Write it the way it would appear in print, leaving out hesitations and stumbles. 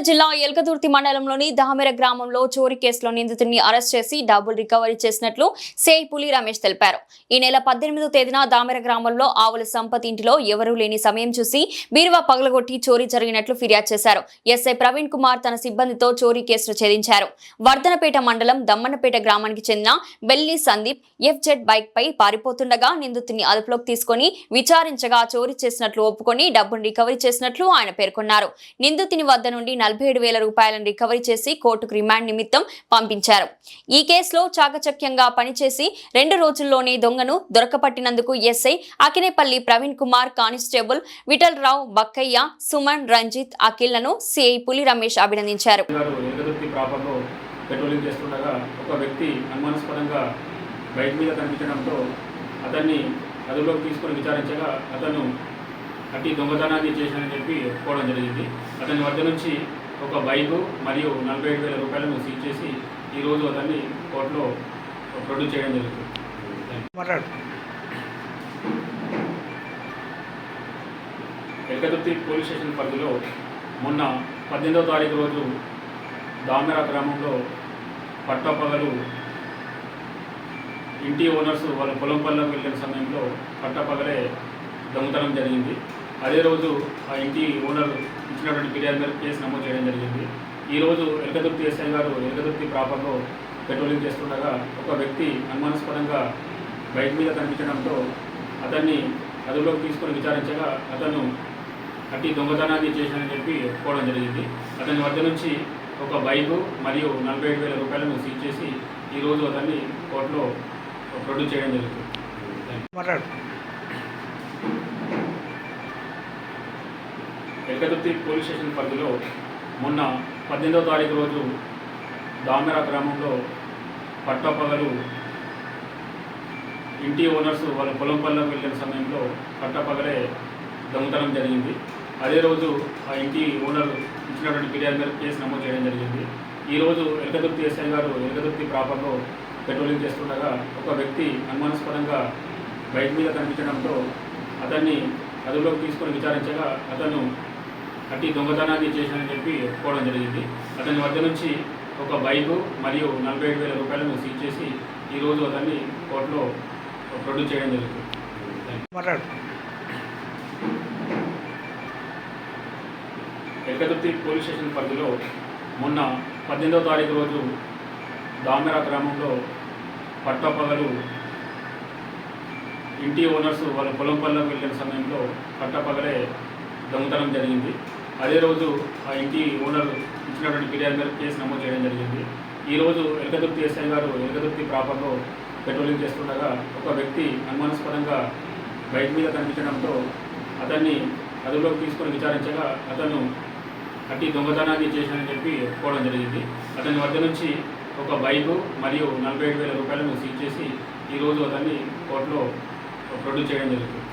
జిల్లా ఎల్కదుర్తి మండలంలోని దామెర గ్రామంలో చోరీ కేసులో నిందితుడిని అరెస్ట్ చేసి డబ్బులు రికవరీ చేసినట్లు సిఐ పులి రమేష్ తెలిపారు. ఈ నెల 18వ తేదీన దామెర గ్రామంలో ఆవుల సంపత్ ఇంటిలో ఎవరూ లేని సమయం చూసి బీరువా పగలగొట్టి చోరీ జరిగినట్లు ఫిర్యాదు చేశారు. ఎస్ఐ ప్రవీణ్ కుమార్ తన సిబ్బందితో చోరీ కేసును ఛేదించారు. వర్ధనపేట మండలం దమ్మన్నపేట గ్రామానికి చెందిన బెల్లి సందీప్ ఎఫ్జెడ్ బైక్ పై పారిపోతుండగా నిందితుడిని అదుపులోకి తీసుకుని విచారించగా చోరీ చేసినట్లు ఒప్పుకొని డబ్బును రికవరీ చేసినట్లు ఆయన పేర్కొన్నారు. నిందితుని వద్ద నుండి 47,000 రూపాయలను రికవరీ చేసి కోర్టుకు రిమాండ్ నిమిత్తం పంపించారు. ఈ కేసులో చాకచక్యంగా పనిచేసి 2 రోజుల్లోనే దొంగను దొరకపట్టినందుకు ఎస్ఐ అకినేపల్లి ప్రవీణ్ కుమార్, కానిస్టేబుల్ విఠల్ రావు, బక్కయ్య, సుమన్, రంజిత్, అఖిల్లను సిఐ పులి రమేష్ అభినందించారు. పెట్రోలింగ్ చేస్తుండగా ఒక వ్యక్తి అనుమానాస్పదంగా బైక్ మీద కనిపించడంతో అతన్ని అదుపులోకి తీసుకొని విచారించగా అతను అట్టి దొంగతనాన్ని చేశానని చెప్పి ఒప్పుకోవడం జరిగింది. అతని వద్ద నుంచి ఒక బైకు మరియు 47,000 రూపాయలను సీజ్ చేసి ఈరోజు అతన్ని కోర్టులో ప్రొడ్యూస్ చేయడం జరుగుతుంది. ఎల్కదుర్తి పోలీస్ స్టేషన్ పరిధిలో మొన్న 18వ తారీఖు రోజు దామెర గ్రామంలో పట్టపగలు ఇంటి ఓనర్స్ వాళ్ళ పొలం పనులకు వెళ్ళిన సమయంలో పట్టపగలే దొంగతనం జరిగింది. అదే రోజు ఆ ఇంటి ఓనర్ ఇచ్చినటువంటి ఫిర్యాదు మేరకు కేసు నమోదు చేయడం జరిగింది. ఈరోజు ఎల్కదుర్తి ఎస్ఐ గారు ఎల్కదుర్తి ప్రాపర్లో పెట్రోలింగ్ చేస్తుండగా ఒక వ్యక్తి అనుమానాస్పదంగా బైక్ మీద కనిపించడంతో అతన్ని అదుపులోకి తీసుకొని విచారించగా అతను అట్టి దొంగతనాన్ని చేశానని చెప్పి ఒప్పుకోవడం జరిగింది. అతని వద్ద నుంచి ఒక బైకు మరియు 47,000 రూపాయలను సీజ్ చేసి ఈరోజు అతన్ని కోర్టులో ప్రొడ్యూస్ చేయడం జరుగుతుంది. ఎల్కదుర్తి పోలీస్ స్టేషన్ పరిధిలో మొన్న 18వ తారీఖు రోజు దామెర గ్రామంలో పట్టపగలు ఇంటి ఓనర్స్ వాళ్ళ పొలం పనులకు వెళ్ళిన సమయంలో పట్టపగలే దొంగతనం జరిగింది. అదే రోజు ఆ ఇంటి ఓనర్ ఇచ్చినటువంటి ఫిర్యాదు మేరకు కేసు నమోదు చేయడం జరిగింది. ఈరోజు ఎల్కదుర్తి ఎస్ఐ గారు ఎల్కదుర్తి ప్రాపర్లో పెట్రోలింగ్ చేస్తుండగా ఒక వ్యక్తి అనుమానాస్పదంగా బైక్ మీద కనిపించడంతో అతన్ని అదుపులోకి తీసుకొని విచారించగా అతను అట్టి దొంగతనాన్ని చేశానని చెప్పి ఒప్పుకోవడం జరిగింది. అతని వద్ద నుంచి ఒక బైకు మరియు 47,000 రూపాయలను సీజ్ చేసి ఈరోజు అతన్ని కోర్టులో ప్రొడ్యూస్ చేయడం జరుగుతుంది. ఎల్కదుర్తి పోలీస్ స్టేషన్ పరిధిలో మొన్న 18వ తారీఖు రోజు దామెర గ్రామంలో పట్టపగలు ఇంటి ఓనర్స్ వాళ్ళ పొలం పనులకు వెళ్ళిన సమయంలో పట్టపగలే దొంగతనం జరిగింది. అదే రోజు ఆ ఇంటి ఓనర్ ఇచ్చినటువంటి ఫిర్యాదు మేరకు కేసు నమోదు చేయడం జరిగింది. ఈరోజు ఎల్కదుర్తి ఎస్ఐ గారు ఎల్కదుర్తి ప్రాపర్లో పెట్రోలింగ్ చేస్తుండగా ఒక వ్యక్తి అనుమానాస్పదంగా బైక్ మీద కనిపించడంతో అతన్ని అదుపులోకి తీసుకొని విచారించగా అతను అట్టి దొంగతనాన్ని చేశానని చెప్పి ఒప్పుకోవడం జరిగింది. అతని వద్ద నుంచి ఒక బైకు మరియు 47,000 రూపాయలను సీజ్ చేసి ఈరోజు అతన్ని కోర్టులో ప్రొడ్యూస్ చేయడం జరుగుతుంది.